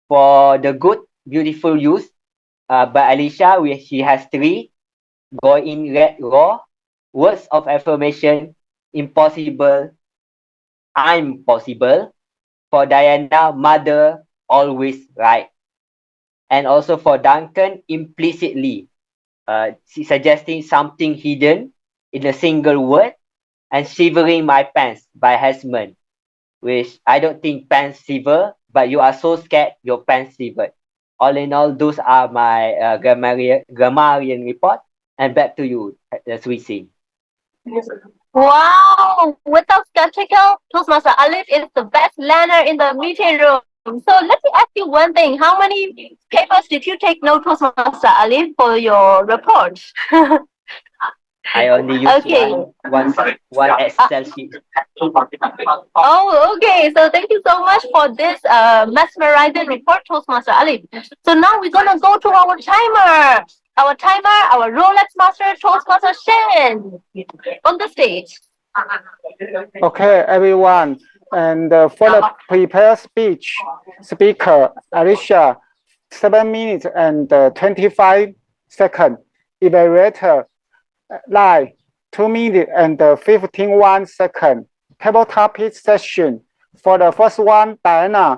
For the good, beautiful use, by Alicia, she has three. Go in red raw, words of affirmation, impossible, I'm possible. For Diana, mother, always right. And also for Duncan, implicitly, suggesting something hidden in a single word, and shivering my pants by Hesman, which I don't think pants shiver, but you are so scared your pants shivered. All in all, those are my grammarian report. And back to you, Swissy. Wow! Without skeptical, Toastmaster Alif is the best learner in the meeting room. So let me ask you one thing. How many papers did you take note, Toastmaster Alif, for your report? I only use Okay. one Excel sheet. Oh, okay. So thank you so much for this mesmerizing report, Toastmaster Alif. So now we're gonna go to our timer. Our Rolex master, Toastmaster Shen, on the stage. Okay, everyone. And for the prepared speech, speaker Alicia, 7 minutes and 25 seconds. Evaluator, live, 2 minutes and 15 seconds. Table topic session. For the first one, Diana,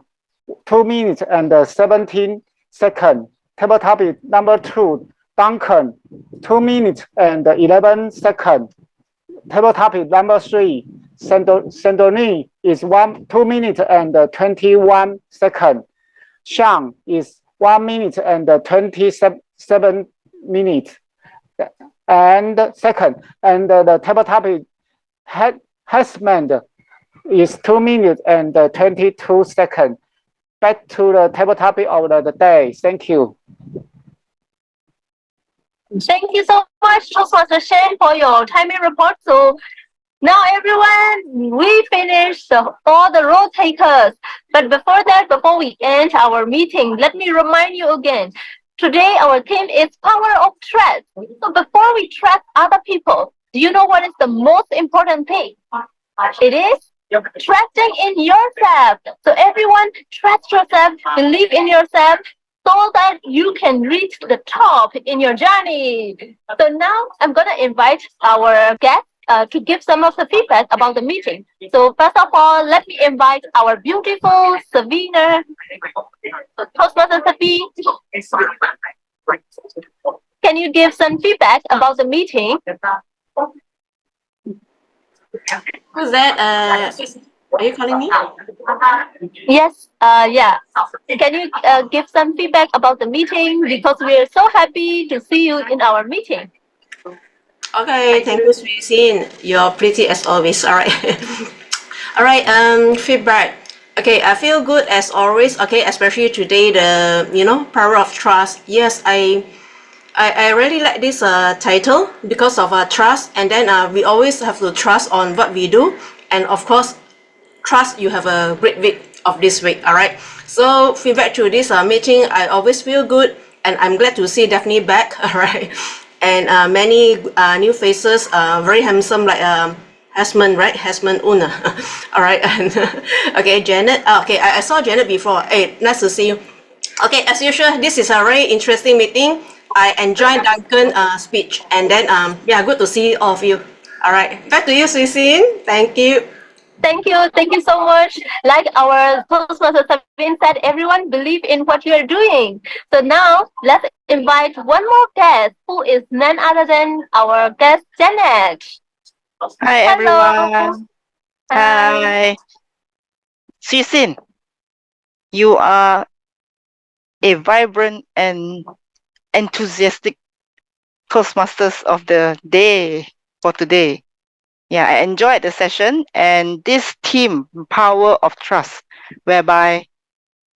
2 minutes and 17 seconds. Table topic number 2, Duncan, 2 minutes and 11 seconds. Table topic number 3, Sandoni is 2 minutes and 21 seconds. Sean is 1 minute and 27 minutes. And second, and the table topic harassment is 2 minutes and 22 seconds. Back to the table topic of the day. Thank you. Thank you so much, Toastmaster Shen, for your timing report. So now, everyone, we finished all the role takers. But before that, before we end our meeting, let me remind you again. Today, our theme is power of trust. So before we trust other people, do you know what is the most important thing? It is trusting in yourself. So everyone, trust yourself, believe in yourself, so that you can reach the top in your journey. So now I'm gonna invite our guest to give some of the feedback about the meeting. So first of all, let me invite our beautiful Savina, Toastmaster Safi. Can you give some feedback about the meeting? Who's that? Are you calling me? Yes, yeah. Can you give some feedback about the meeting? Because we're so happy to see you in our meeting. Okay, thank you, Suisin. You're pretty as always. All right. All right. Feedback. Okay, I feel good as always. Okay, especially today, the power of trust. Yes, I really like this title because of trust, and then we always have to trust on what we do, and of course, trust you have a great week of this week. All right. So feedback to this meeting, I always feel good, and I'm glad to see Daphne back. All right. And many new faces, very handsome, like Hasman, right? Hasman Una. All right. And okay, Janet. Okay, I saw Janet before. Hey, nice to see you. Okay, as usual, this is a very interesting meeting. I enjoyed Duncan's speech, and then yeah, good to see all of you. All right, back to you, Suisin. Thank you. Thank you so much. Like our Toastmaster Sabine said, everyone believe in what you are doing. So now let's invite one more guest, who is none other than our guest Janet. Hi Hello. everyone. Hi. Sisin, you are a vibrant and enthusiastic Toastmasters of the day. for today. Yeah, I enjoyed the session and this theme, power of trust, whereby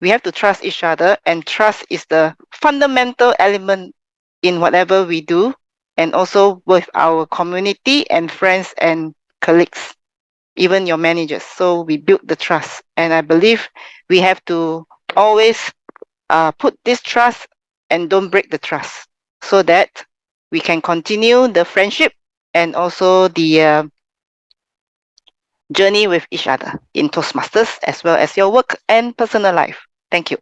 we have to trust each other, and trust is the fundamental element in whatever we do, and also with our community and friends and colleagues, even your managers. So we build the trust, and I believe we have to always put this trust and don't break the trust, so that we can continue the friendship and also the journey with each other in Toastmasters, as well as your work and personal life. Thank you.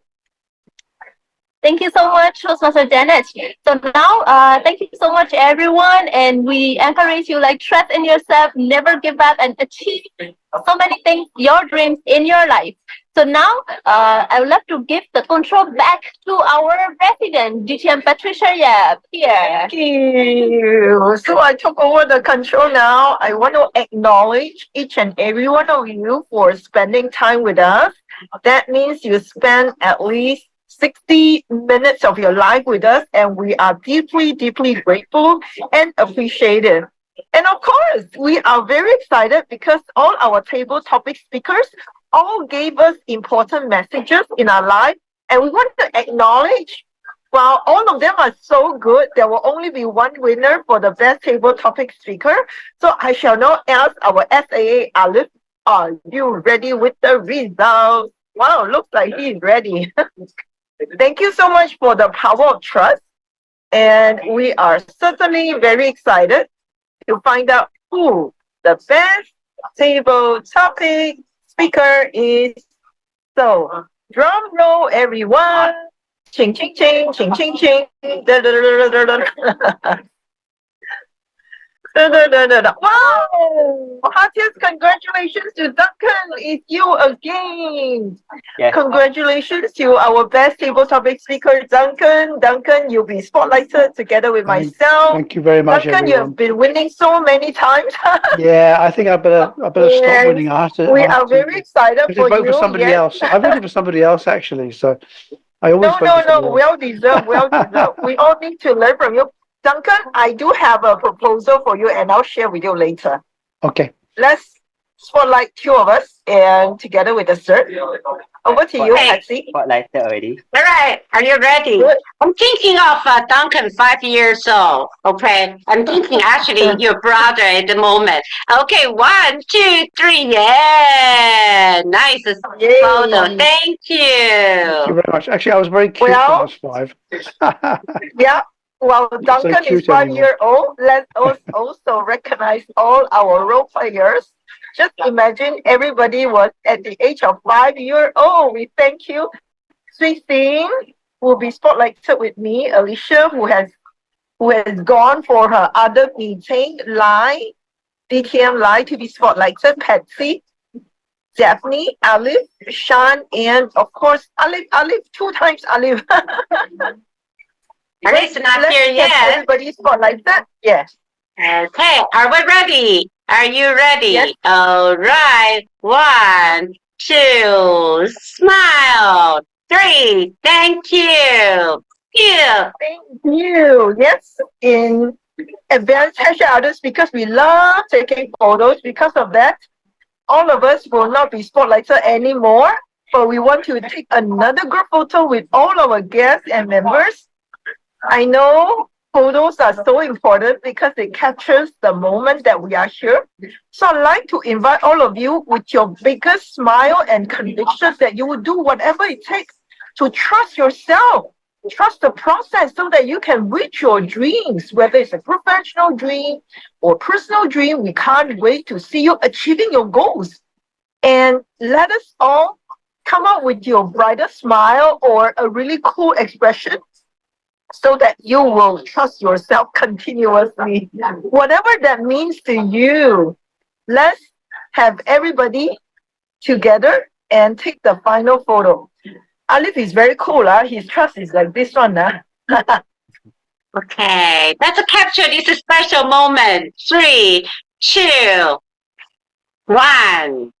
Thank you so much, Toastmaster Janet. So now, thank you so much, everyone, and we encourage you like trust in yourself, never give up, and achieve so many things, your dreams in your life. So now, I would love to give the control back to our resident, GTM Patricia Yap. Here. Thank you. So I took over the control now. I want to acknowledge each and every one of you for spending time with us. That means you spend at least 60 minutes of your life with us, and we are deeply, deeply grateful and appreciative. And of course, we are very excited because all our table topic speakers all gave us important messages in our life, and we want to acknowledge, while all of them are so good, there will only be one winner for the best table topic speaker. So I shall now ask our SAA Alif, are you ready with the results? Wow, looks like he's ready. Thank you so much for the power of trust. And we are certainly very excited to find out who the best table topic speaker is. So, drum roll, everyone. Ching, ching, ching, ching, ching, ching. Da, da, da, da, da, da. Wow! Heartiest congratulations to Duncan. It's you again. Yes. Congratulations to our best table topic speaker, Duncan. Duncan, you'll be spotlighted together with myself. Thank you very much, Duncan, you have everyone. been winning so many times. Yeah, I think I better stop winning. I have to. We are very excited for vote you. for somebody Yes. else. I voted for somebody else actually, so I always vote for somebody else. Well deserved, well deserved. We all need to learn from you. Duncan, I do have a proposal for you, and I'll share with you later. Okay. Let's spotlight two of us, and together with the cert. Over to you, Patsy. Spotlighted already. All right, are you ready? Good. I'm thinking of Duncan, 5 years old. Okay, I'm thinking actually your brother at the moment. Okay, 1, 2, 3, yeah, nice photo. Thank you. Thank you very much. Actually, I was very cute when I was 5. Yeah. Well, Duncan cute is 5 anymore. years old. Let's also recognize all our role players. Just imagine everybody was at the age of 5 years old. We thank you. Sui Sing will be spotlighted with me. Alicia, who has gone for her other meeting. Lai, DTM Lai to be spotlighted. Patsy, Daphne, Alif, Shan, and of course Alif. 2 times Alif. Alif's not here yet. Everybody spotlighted. Yes. Okay, are we ready? Are you ready? Yes. All right. 1, 2, smile. 3, thank you. Thank you. Yes, in advance, others, because we love taking photos. Because of that, all of us will not be spotlighted anymore, but we want to take another group photo with all our guests and members. I know photos are so important because it captures the moment that we are here. So I'd like to invite all of you with your biggest smile and conviction that you will do whatever it takes to trust yourself, trust the process so that you can reach your dreams, whether it's a professional dream or personal dream. We can't wait to see you achieving your goals. And let us all come up with your brightest smile or a really cool expression so that you will trust yourself continuously. Whatever that means to you, let's have everybody together and take the final photo. Alif is very cool. His trust is like this one. Okay, let's capture this special moment. 3, 2, 1.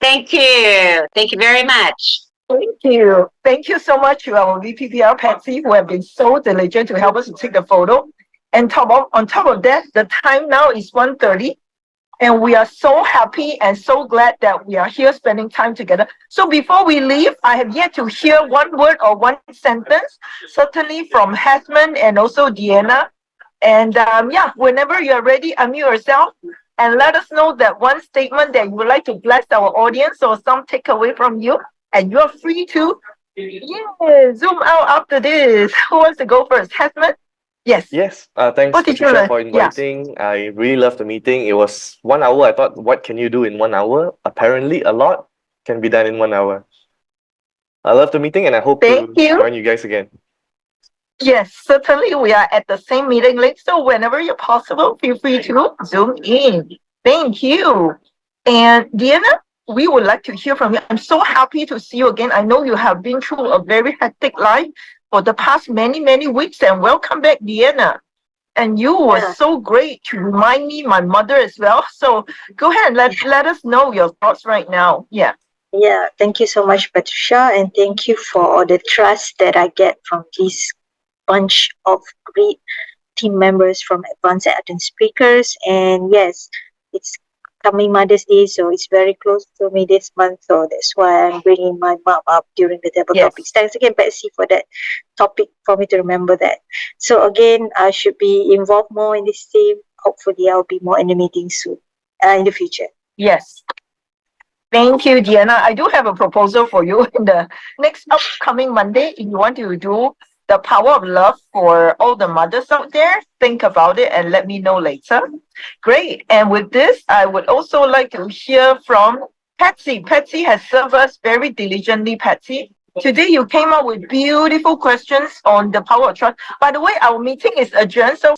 Thank you. Thank you very much. Thank you. Thank you so much to our VPPR Patsy, who have been so diligent to help us to take the photo. And on top of that, the time now is 1:30. And we are so happy and so glad that we are here spending time together. So before we leave, I have yet to hear one word or one sentence, certainly from Hasman and also Deanna. And yeah, whenever you're ready, unmute yourself and let us know that one statement that you would like to bless our audience or some takeaway from you. And you're free to zoom out after this. Who wants to go first? Hasman? Yes. Yes. Thanks, What did you Patricia, learn? for Yeah. inviting. I really loved the meeting. It was 1 hour. I thought, what can you do in 1 hour? Apparently, a lot can be done in 1 hour. I love the meeting, and I hope to join you guys again. Yes, certainly we are at the same meeting link. So whenever you're possible, feel free to zoom in. Thank you. And Deanna, we would like to hear from you. I'm so happy to see you again. I know you have been through a very hectic life for the past many, many weeks. And welcome back, Deanna. And you were so great to remind me, my mother as well. So go ahead and let us know your thoughts right now. Yeah. Yeah, thank you so much, Patricia, and thank you for all the trust that I get from this bunch of great team members from Advanced ArdentSpeakers. And yes, it's coming Mother's Day, so it's very close to me this month. So that's why I'm bringing my mom up during the table topics. Thanks again, Betsy, for that topic for me to remember that. So again, I should be involved more in this team. Hopefully, I'll be more in the meeting soon, in the future. Yes. Thank you, Deanna. I do have a proposal for you in the next upcoming Monday. If you want to do the power of love for all the mothers out there, think about it and let me know later. Great. And with this, I would also like to hear from Patsy. Patsy has served us very diligently, Patsy. Today you came up with beautiful questions on the power of trust. By the way, our meeting is adjourned, so